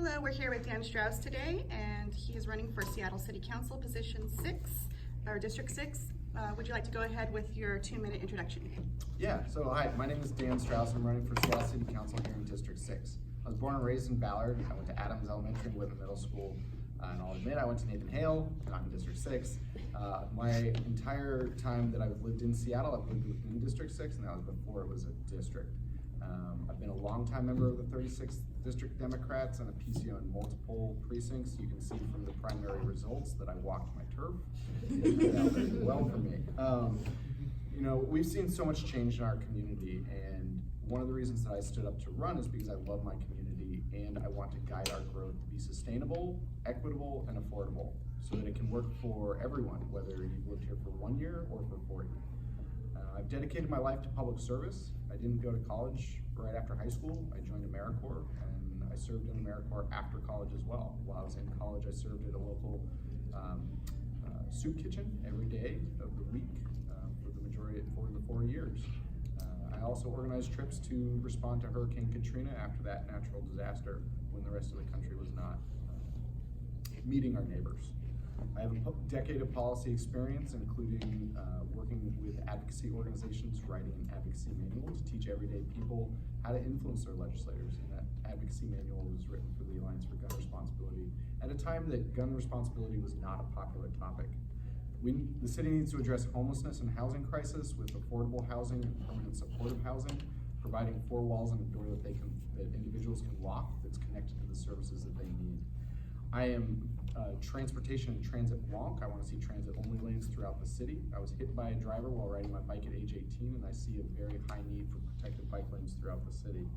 Hello, we're here with Dan Strauss today, and he is running for Seattle City Council position 6, or District 6. Would you like to go ahead with your 2-minute introduction? Yeah, so hi, my name is Dan Strauss. I'm running for Seattle City Council here in District 6. I was born and raised in Ballard. I went to Adams Elementary and Whitman Middle School. And I'll admit I went to Nathan Hale, not in District 6. My entire time that I've lived in Seattle, I've lived within District 6, and that was before it was a district. I've been a longtime member of the 36th District Democrats and a PCO in multiple precincts. You can see from the primary results that I walked my turf. It turned out very well for me. You know, we've seen so much change in our community, and one of the reasons that I stood up to run is because I love my community and I want to guide our growth to be sustainable, equitable, and affordable so that it can work for everyone, whether you've lived here for 1 year or for 40. I've dedicated my life to public service. I didn't go to college right after high school. I joined AmeriCorps, and I served in AmeriCorps after college as well. While I was in college, I served at a local soup kitchen every day of the week for the 4 years. I also organized trips to respond to Hurricane Katrina after that natural disaster when the rest of the country was not meeting our neighbors. I have a decade of policy experience, including working with advocacy organizations, writing an advocacy manual to teach everyday people how to influence their legislators. And that advocacy manual was written for the Alliance for Gun Responsibility at a time that gun responsibility was not a popular topic. The city needs to address homelessness and housing crisis with affordable housing and permanent supportive housing, providing 4 walls and a door that individuals can lock that's connected to the services that they need. I am transportation and transit wonk. I want to see transit-only lanes throughout the city. I was hit by a driver while riding my bike at age 18, and I see a very high need for protected bike lanes throughout the city.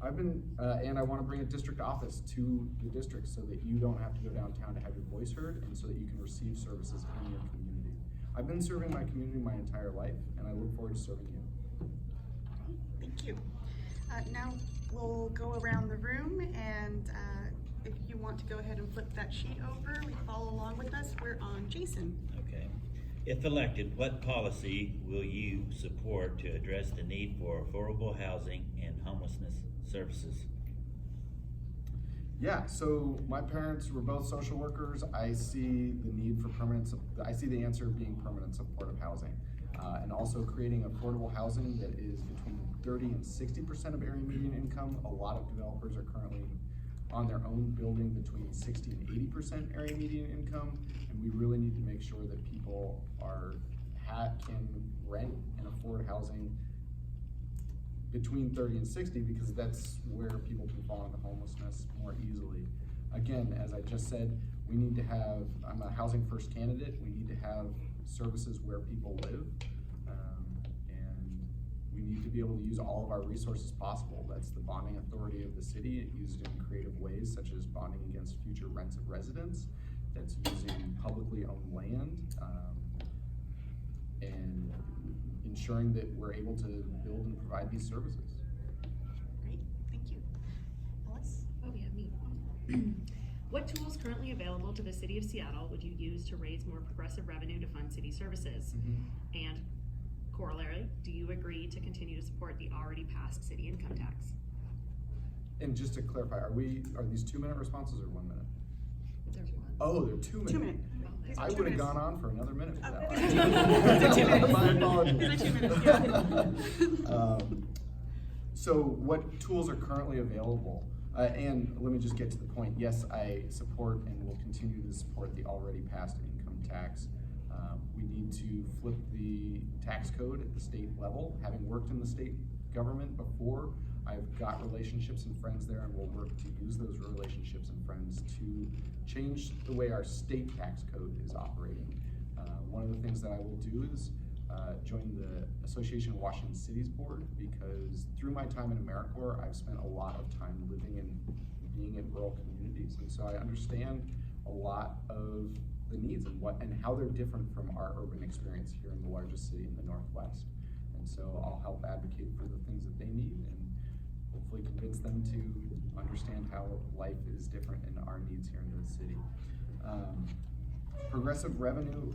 And I want to bring a district office to the district so that you don't have to go downtown to have your voice heard, and so that you can receive services in your community. I've been serving my community my entire life, and I look forward to serving you. Thank you. Now we'll go around the room, and if you want to go ahead and flip that sheet over, we follow along with us. We're on Jason. Okay. If elected, what policy will you support to address the need for affordable housing and homelessness services? Yeah, so my parents were both social workers. I see the need for I see the answer being permanent supportive housing, and also creating affordable housing that is between 30 and 60% of area median income. A lot of developers are currently on their own building between 60 and 80% area median income, and we really need to make sure that people can rent and afford housing between 30 and 60, because that's where people can fall into homelessness more easily. Again, as I just said, we need to have, I'm a housing first candidate, we need to have services where people live, and we need to be able to use all of our resources possible. That's the bonding authority of the city, used in creative ways such as bonding against future rents of residence, that's using publicly owned land, and ensuring that we're able to build and provide these services. Great, thank you. Alice? Oh yeah, me. What tools currently available to the city of Seattle would you use to raise more progressive revenue to fund city services? And corollary, do you agree to continue to support the already passed city income tax? And just to clarify, are these 2-minute responses or 1 minute? There's one. Oh, they're 2 minutes. 2 minutes. I would have gone on for another minute with that one. These are 2 minutes. My apologies. These are 2 minutes, yeah. So what tools are currently available? And let me just get to the point. Yes, I support and will continue to support the already passed income tax. We need to flip the tax code at the state level. Having worked in the state government before, I've got relationships and friends there, and we'll work to use those relationships and friends to change the way our state tax code is operating. One of the things that I will do is join the Association of Washington Cities Board, because through my time in AmeriCorps, I've spent a lot of time living and being in rural communities, and so I understand a lot of the needs and how they're different from our urban experience here in the largest city in the Northwest. And so I'll help advocate for the things that they need and hopefully convince them to understand how life is different in our needs here in the city. Progressive revenue,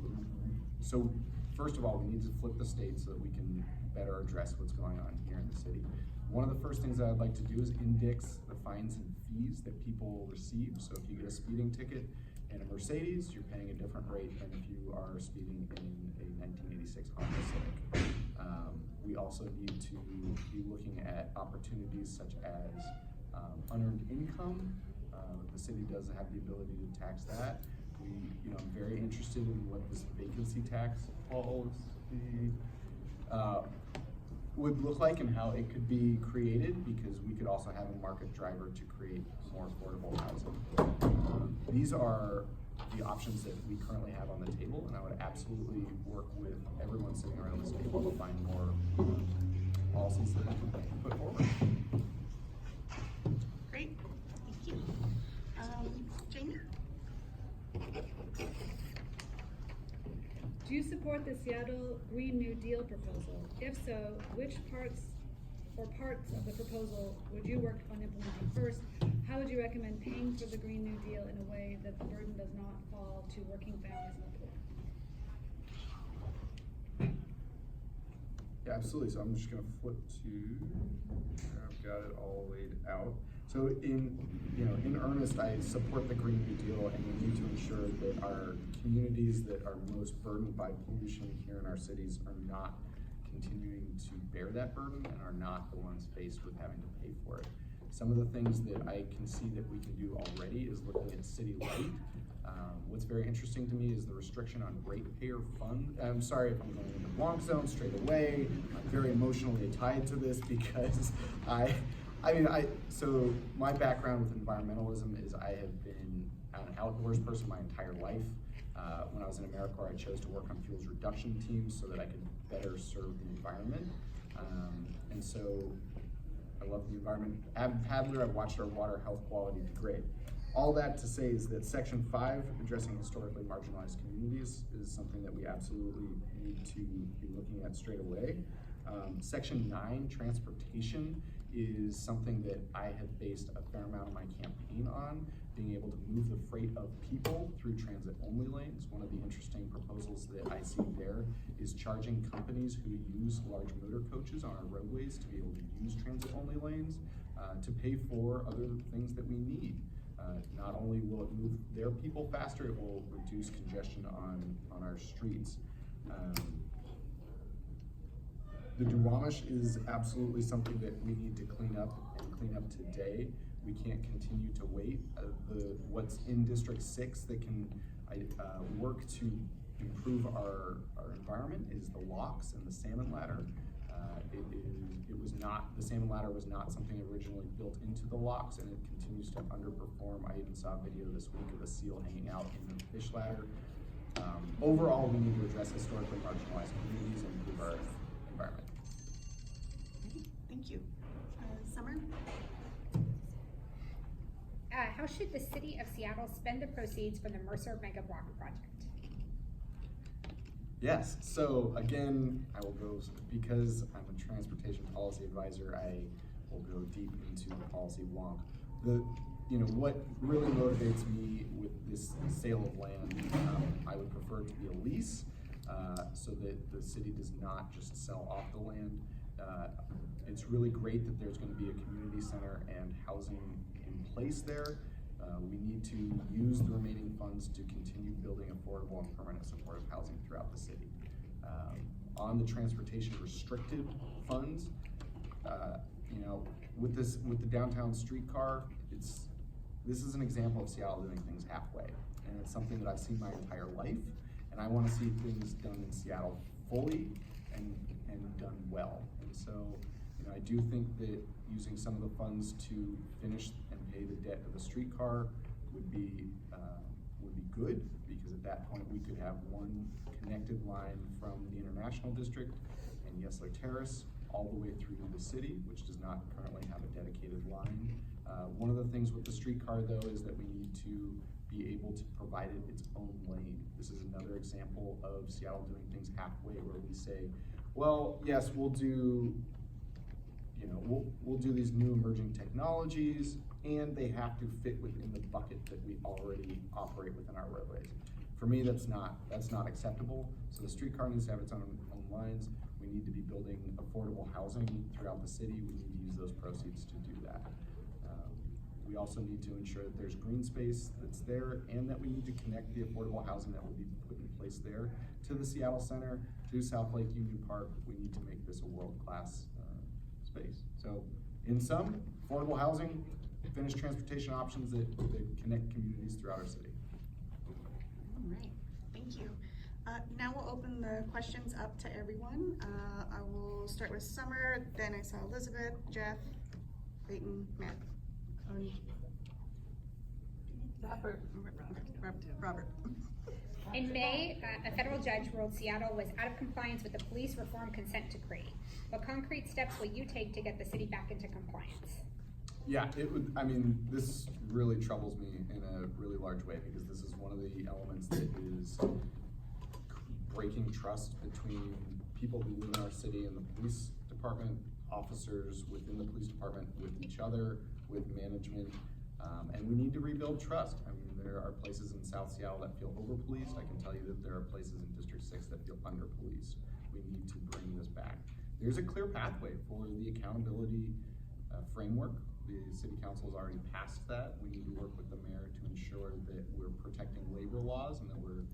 so first of all, we need to flip the state so that we can better address what's going on here in the city. One of the first things that I'd like to do is index the fines and fees that people receive. So if you get a speeding ticket in a Mercedes, you're paying a different rate than if you are speeding in a 1986 Honda Civic. We also need to be looking at opportunities such as unearned income. The city does have the ability to tax that. I'm very interested in what this vacancy tax policy would look like and how it could be created, because we could also have a market driver to create more affordable housing. These are the options that we currently have on the table, and I would absolutely work with everyone sitting around this table to find more policies that we can put forward. Great, thank you. Jamie? Do you support the Seattle Green New Deal proposal? If so, which parts of the proposal would you work on implementing first? How would you recommend paying for the Green New Deal in a way that the burden does not fall to working families and the poor? Yeah, absolutely. So I'm just gonna flip to, I've got it all laid out. So in earnest, I support the Green New Deal, and we need to ensure that our communities that are most burdened by pollution here in our cities are not continuing to bear that burden and are not the ones faced with having to pay for it. Some of the things that I can see that we can do already is looking at city light. What's very interesting to me is the restriction on ratepayer fund. I'm sorry if I'm going in the wrong zone straight away. I'm very emotionally tied to this because so my background with environmentalism is I have been an outdoors person my entire life. When I was in AmeriCorps, I chose to work on fuels reduction teams so that I could better serve the environment. And so I love the environment. Avid paddler, I've watched our water health quality degrade. All that to say is that Section 5, addressing historically marginalized communities, is something that we absolutely need to be looking at straight away. Section 9, transportation, is something that I have based a fair amount of my campaign on, being able to move the freight of people through transit-only lanes. One of the interesting proposals that I see there is charging companies who use large motor coaches on our roadways to be able to use transit-only lanes to pay for other things that we need. Not only will it move their people faster, it will reduce congestion on our streets. The Duwamish is absolutely something that we need to clean up and clean up today. We can't continue to wait. What's in District 6 that can work to improve our environment is the locks and the salmon ladder. The salmon ladder was not something originally built into the locks, and it continues to underperform. I even saw a video this week of a seal hanging out in the fish ladder. Overall, we need to address historically marginalized communities and improve our environment. Thank you. Summer? How should the city of Seattle spend the proceeds from the Mercer Megawatt project? Yes, so again, I will go, because I'm a transportation policy advisor, I will go deep into the policy wonk. What really motivates me with this sale of land, I would prefer it to be a lease, so that the city does not just sell off the land. It's really great that there's going to be a community center and housing in place there. We need to use the remaining funds to continue building affordable and permanent supportive housing throughout the city. On the transportation restricted funds, with the downtown streetcar, this is an example of Seattle doing things halfway, and it's something that I've seen my entire life, and I want to see things done in Seattle fully and done well. And so, I do think that using some of the funds to finish and pay the debt of the streetcar would be good, because at that point we could have one connected line from the International District and Yesler Terrace all the way through to the city, which does not currently have a dedicated line. One of the things with the streetcar, though, is that we need to be able to provide it its own lane. This is another example of Seattle doing things halfway, where we say, well, yes, we'll do these new emerging technologies, and they have to fit within the bucket that we already operate within our roadways. For me, that's not acceptable. So the streetcar needs to have its own lines. We need to be building affordable housing throughout the city. We need to use those proceeds to do that. We also need to ensure that there's green space that's there, and that we need to connect the affordable housing that will be put in place there to the Seattle Center, to South Lake Union Park. We need to make this a world-class space. So in sum, affordable housing, finished transportation options that connect communities throughout our city. All right, thank you. Now we'll open the questions up to everyone. I will start with Summer, then I saw Elizabeth, Jeff, Peyton, Matt. Robert. In May, a federal judge ruled Seattle was out of compliance with the police reform consent decree. What concrete steps will you take to get the city back into compliance? Yeah, this really troubles me in a really large way, because this is one of the elements that is breaking trust between people who live in our city and the police department, officers within the police department, with each other, with management, and we need to rebuild trust. There are places in South Seattle that feel over-policed. I can tell you that there are places in District 6 that feel under-policed. We need to bring this back. There's a clear pathway for the accountability framework. The city council has already passed that. We need to work with the mayor to ensure that we're protecting labor laws and that we're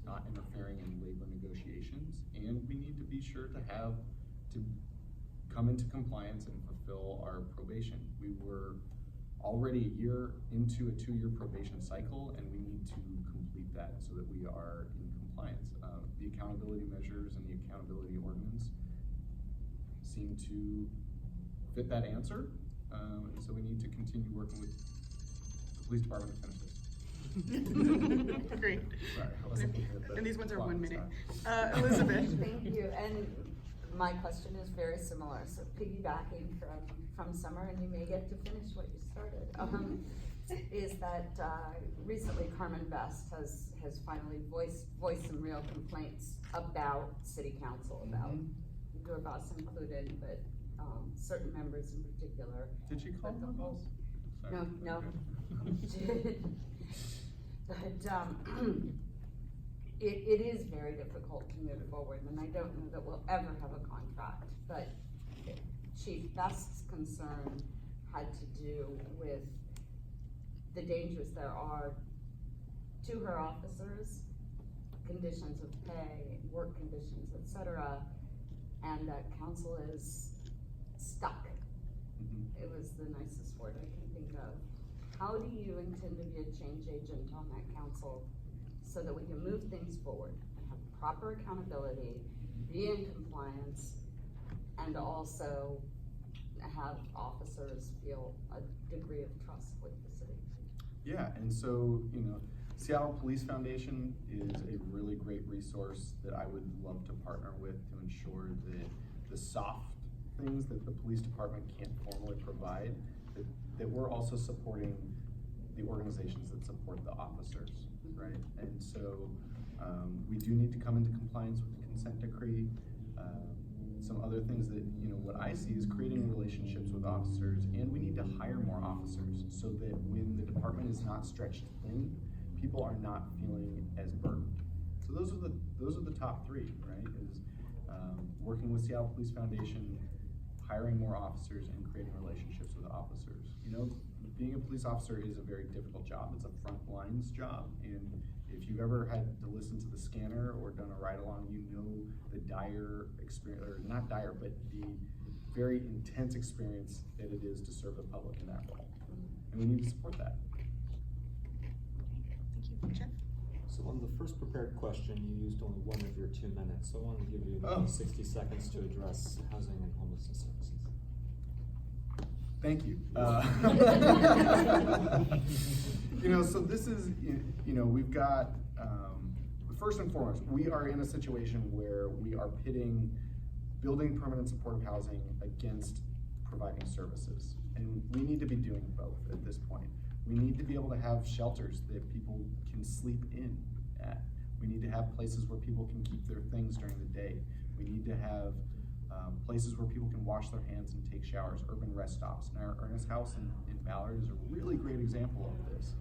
not interfering in labor negotiations. And we need to be sure to come into compliance and fulfill our probation. We were already a year into a 2-year probation cycle, and we need to complete that so that we are in compliance. The accountability measures and the accountability ordinance seem to fit that answer, and so we need to continue working with the police department to finish this. Great. Sorry, I wasn't thinking of the And these ones are clock, 1 minute. sorry. Elizabeth. Thank you, and my question is very similar, so piggybacking from Summer, and you may get to finish what you started, is that recently Carmen Best has finally voiced some real complaints about city council, about your boss included, but certain members in particular. Did she call the boss? No. But it is very difficult to move forward, and I don't know that we'll ever have a contract, but Chief Best's concern had to do with the dangers there are to her officers, conditions of pay, work conditions, etc., and that council is stuck. It was the nicest word I can think of. How do you intend to be a change agent on that council so that we can move things forward and have proper accountability, be in compliance, and also have officers feel a degree of trust with the city? Yeah, and so, Seattle Police Foundation is a really great resource that I would love to partner with to ensure that the soft things that the police department can't formally provide, that we're also supporting the organizations that support the officers, right? And so we do need to come into compliance with the consent decree. Some other things that, what I see is creating relationships with officers, and we need to hire more officers so that when the department is not stretched thin, people are not feeling as burdened. So those are the top 3, right? Is working with Seattle Police Foundation, hiring more officers, and creating relationships with officers. Being a police officer is a very difficult job. It's a front lines job, and if you've ever had to listen to the scanner or done a ride along, you know the dire experience, or not dire, but the very intense experience that it is to serve the public in that role. And we need to support that. Thank you. Jeff? So on the first prepared question, you used only 1 of your 2 minutes, so I wanted to give you maybe 60 seconds to address housing and homelessness services. Thank you. So this is, we've got, first and foremost, we are in a situation where we are pitting building permanent supportive housing against providing services. And we need to be doing both at this point. We need to be able to have shelters that people can sleep in at. We need to have places where people can keep their things during the day. We need to have places where people can wash their hands and take showers, urban rest stops. And our Ernest House in Ballard is a really great example of this.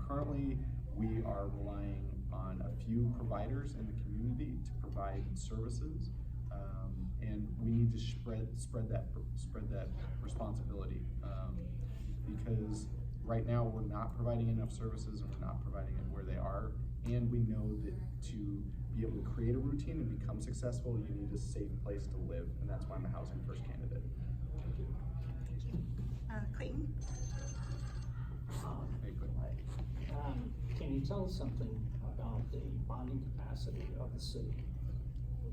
Currently, we are relying on a few providers in the community to provide services. And we need to spread that responsibility, because right now we're not providing enough services and we're not providing it where they are. And we know that to be able to create a routine and become successful, you need a safe place to live, and that's why I'm a housing first candidate. Clayton? Hey, Clayton. Can you tell us something about the bonding capacity of the city?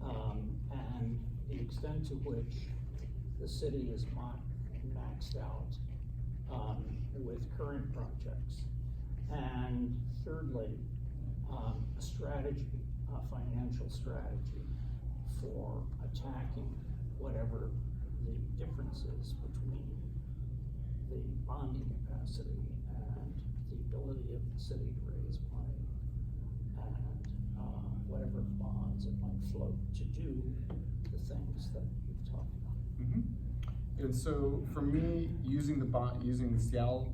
And the extent to which the city is maxed out with current projects? And thirdly, a strategy, a financial strategy for attacking whatever the differences between the bonding capacity and the ability of the city to raise money and whatever bonds it might float to do the things that you've talked about. Mm-hmm. And so for me, using the Seattle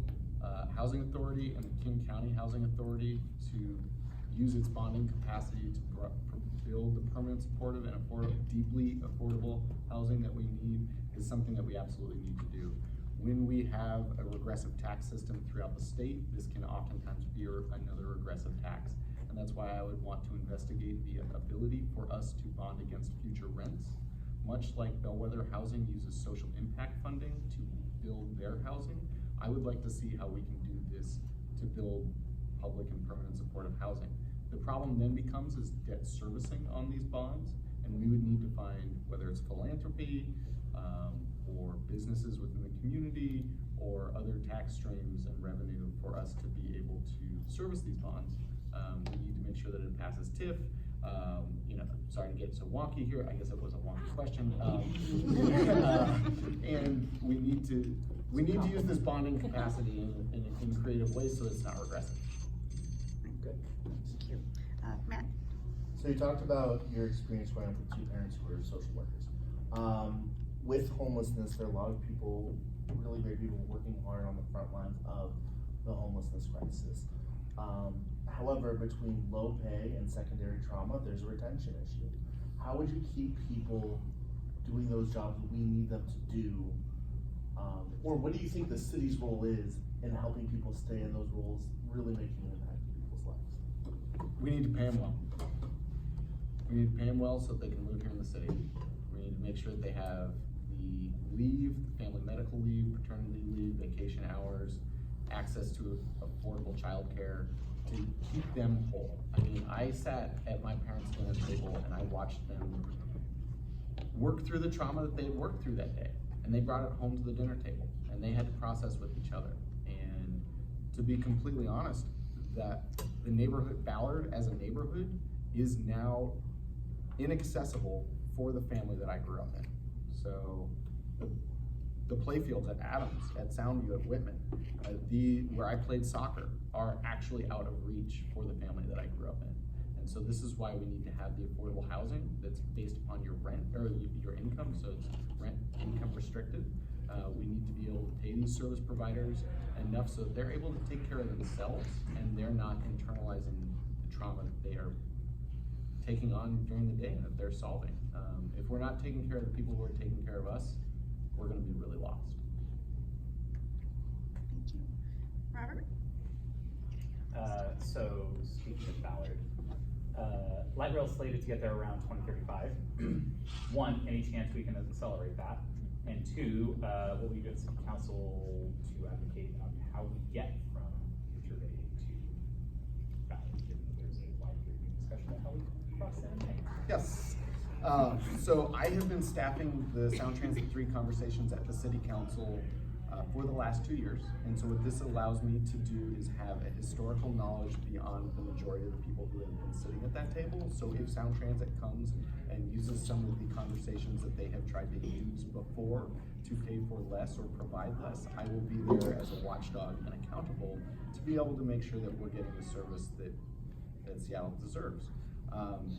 Housing Authority and the King County Housing Authority to use its bonding capacity to build the permanent supportive and deeply affordable housing that we need is something that we absolutely need to do. When we have a regressive tax system throughout the state, this can oftentimes be another regressive tax. And that's why I would want to investigate the ability for us to bond against future rents. Much like Bellwether Housing uses social impact funding to build their housing, I would like to see how we can do this to build public and permanent supportive housing. The problem then becomes is debt servicing on these bonds, and we would need to find whether it's philanthropy, or businesses within the community, or other tax streams and revenue for us to be able to service these bonds. We need to make sure that it passes TIF. Sorry to get so wonky here. I guess it was a wonky question. And we need to use this bonding capacity in creative ways so it's not regressive. Good. Thank you. Matt? So you talked about your experience growing up with two parents who are social workers. With homelessness, there are a lot of people, really great people, working hard on the front lines of the homelessness crisis. However, between low pay and secondary trauma, there's a retention issue. How would you keep people doing those jobs that we need them to do? Or what do you think the city's role is in helping people stay in those roles, really making an impact in people's lives? We need to pay them well. We need to pay them well so that they can live here in the city. We need to make sure that they have the leave, family medical leave, paternity leave, vacation hours, access to affordable childcare to keep them whole. I mean, I sat at my parents' dinner table and I watched them work through the trauma that they had worked through that day. And they brought it home to the dinner table and they had to process with each other. And to be completely honest, that the neighborhood, Ballard as a neighborhood, is now inaccessible for the family that I grew up in. So the playfields at Adams, at Soundview, at Whitman, where I played soccer, are actually out of reach for the family that I grew up in. And so this is why we need to have the affordable housing that's based upon your rent, or your income, so it's rent income restricted. We need to be able to pay these service providers enough so that they're able to take care of themselves and they're not internalizing the trauma that they are taking on during the day and that they're solving. If we're not taking care of the people who are taking care of us, we're gonna be really lost. Thank you. Robert? So speaking of Ballard, light rail slated to get there around 2035. One, any chance we can accelerate that? And two, what will you do as city council to advocate on how we get from Future Bay to Ballard, given that there's a wide ranging discussion about how we cross that? Yes. So I have been staffing the Sound Transit 3 conversations at the city council for the last 2 years. And so what this allows me to do is have a historical knowledge beyond the majority of the people who have been sitting at that table. So if Sound Transit comes and uses some of the conversations that they have tried to use before to pay for less or provide less, I will be there as a watchdog and accountable to be able to make sure that we're getting the service that Seattle deserves.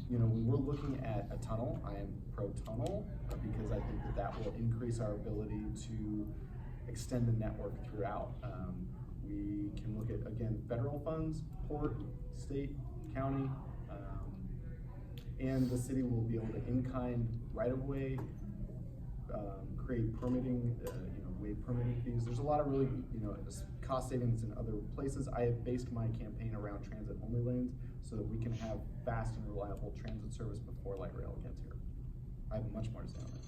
When we're looking at a tunnel, I am pro-tunnel because I think that will increase our ability to extend the network throughout. We can look at, again, federal funds, port, state, county, And the city will be able to in-kind right-of-way, create permitting, waive permitting fees. There's a lot of really, cost savings in other places. I have based my campaign around transit-only lanes so that we can have fast and reliable transit service before light rail gets here. I have much more to say on that.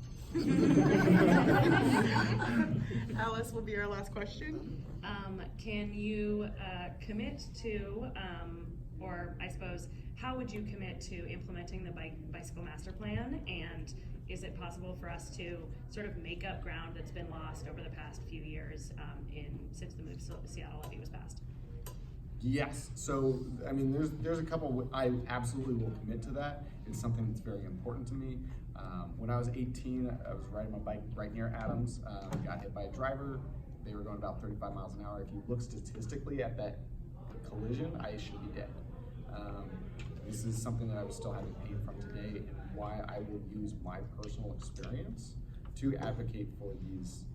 Alice will be our last question. Can you commit to, or I suppose, how would you commit to implementing the bicycle master plan? And is it possible for us to sort of make up ground that's been lost over the past few years since the move to Seattle levy was passed? Yes, so, I mean, there's a couple, I absolutely will commit to that. It's something that's very important to me. When I was 18, I was riding my bike right near Adams, got hit by a driver. They were going about 35 miles an hour. If you look statistically at that collision, I should be dead. This is something that I was still having pain from today, and why I will use my personal experience to advocate for these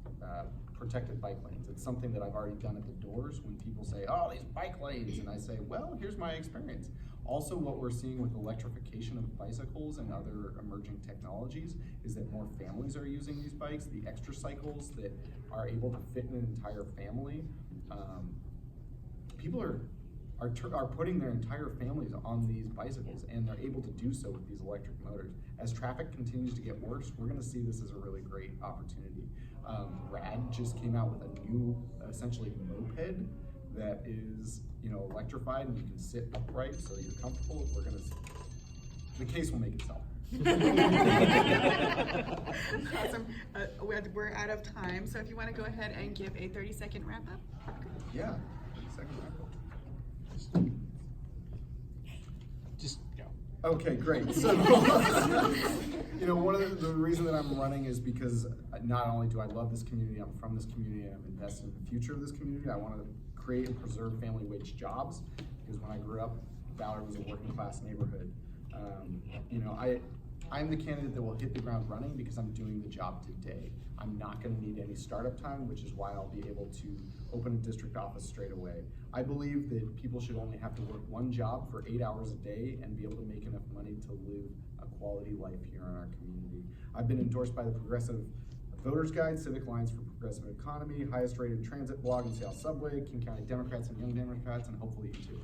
protected bike lanes. It's something that I've already done at the doors when people say, oh, these bike lanes, and I say, well, here's my experience. Also, what we're seeing with electrification of bicycles and other emerging technologies is that more families are using these bikes. The extra cycles that are able to fit an entire family. People are putting their entire families on these bicycles, and they're able to do so with these electric motors. As traffic continues to get worse, we're gonna see this as a really great opportunity. RAD just came out with a new, essentially moped that is, electrified, and you can sit upright so you're comfortable. The case will make itself. Awesome. We're out of time, so if you want to go ahead and give a 30-second wrap up. Yeah, second round. Just go. Okay, great. So, one of the reason that I'm running is because not only do I love this community, I'm from this community, and I'm invested in the future of this community. I want to create and preserve family wage jobs, because when I grew up, Ballard was a working class neighborhood. I'm the candidate that will hit the ground running because I'm doing the job today. I'm not going to need any startup time, which is why I'll be able to open a district office straight away. I believe that people should only have to work one job for 8 hours a day and be able to make enough money to live a quality life here in our community. I've been endorsed by the Progressive Voters Guide, Civic Alliance for Progressive Economy, highest rated transit blog in Seattle Subway, King County Democrats and Young Democrats, and hopefully you too.